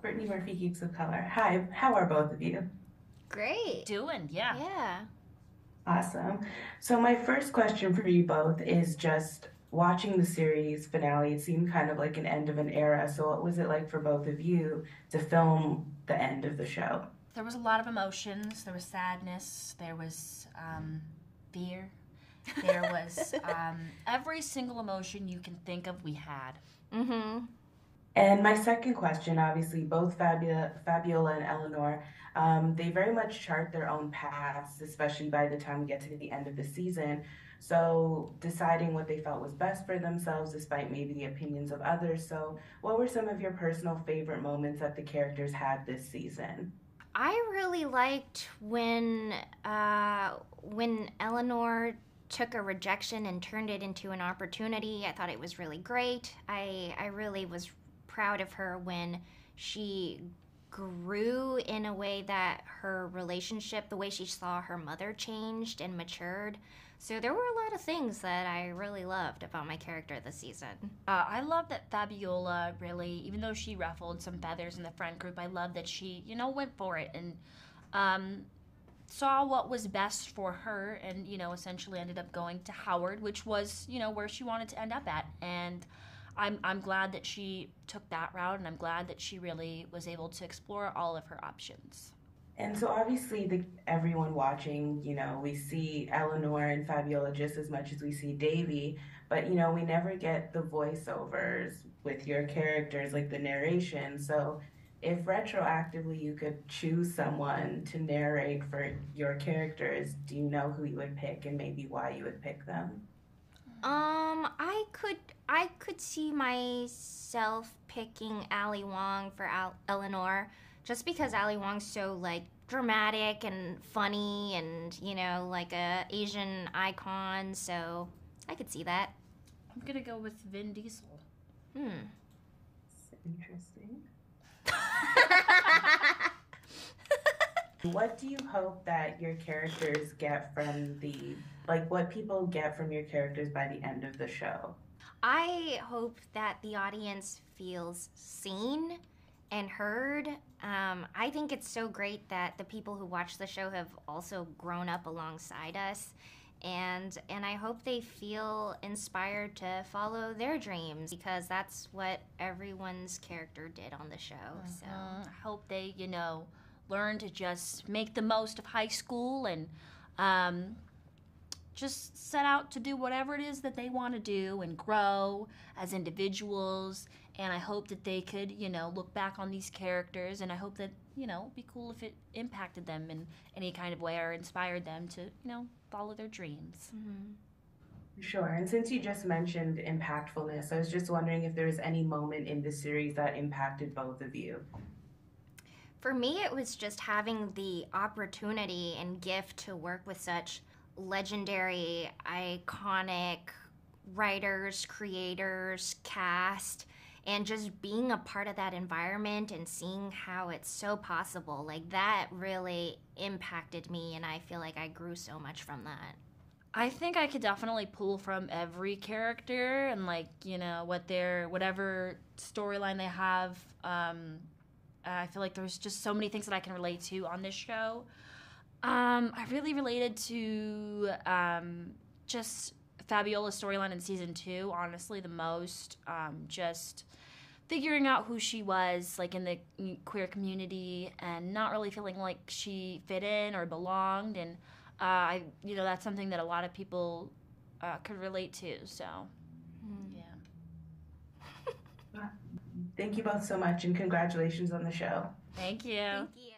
Brittany Murphy Geeks of Color. Hi, how are both of you? Great. Doing, yeah. Yeah. Awesome. So my first question for you both is just watching the series finale. It seemed kind of like an end of an era. So what was it like for both of you to film the end of the show? There was a lot of emotions. There was sadness. There was fear. There was every single emotion you can think of, we had. Mm-hmm. And my second question, obviously, both Fabiola and Eleanor, they very much chart their own paths, especially by the time we get to the end of the season. So, deciding what they felt was best for themselves, despite maybe the opinions of others. So, what were some of your personal favorite moments that the characters had this season? I really liked when Eleanor took a rejection and turned it into an opportunity. I thought it was really great. I really was proud of her when she grew in a way that her relationship, the way she saw her mother changed and matured. So there were a lot of things that I really loved about my character this season. I love that Fabiola really, even though she ruffled some feathers in the friend group, I love that she, went for it and um, saw what was best for her and, essentially ended up going to Howard, which was, where she wanted to end up at. And I'm glad that she took that route, and I'm glad that she really was able to explore all of her options. And so obviously everyone watching, we see Eleanor and Fabiola just as much as we see Davy, but we never get the voiceovers with your characters, like the narration. So if retroactively you could choose someone to narrate for your characters, do you know who you would pick and maybe why you would pick them? I could see myself picking Ali Wong for Eleanor, just because Ali Wong's so like dramatic and funny, and like a Asian icon. So I could see that. I'm gonna go with Vin Diesel. Hmm. Interesting. What do you hope that your characters get from like what people get from your characters by the end of the show? I hope that the audience feels seen and heard. I think it's so great that the people who watch the show have also grown up alongside us, and I hope they feel inspired to follow their dreams, because that's what everyone's character did on the show. So I hope they, learn to just make the most of high school and um, just set out to do whatever it is that they want to do and grow as individuals. And I hope that they could, look back on these characters, and I hope that, it'd be cool if it impacted them in any kind of way or inspired them to, follow their dreams. Sure. And since you just mentioned impactfulness, I was just wondering if there was any moment in the series that impacted both of you. for me, it was just having the opportunity and gift to work with such legendary, iconic writers, creators, cast, and just being a part of that environment and seeing how it's so possible. Like, that really impacted me, and I feel like I grew so much from that. I think I could definitely pull from every character and like what their whatever storyline they have. I feel like there's just so many things that I can relate to on this show. I really related to just Fabiola's storyline in season 2, honestly, the most. Just figuring out who she was, like in the queer community, and not really feeling like she fit in or belonged. And that's something that a lot of people could relate to. So, Mm. yeah. Thank you both so much and congratulations on the show. Thank you. Thank you.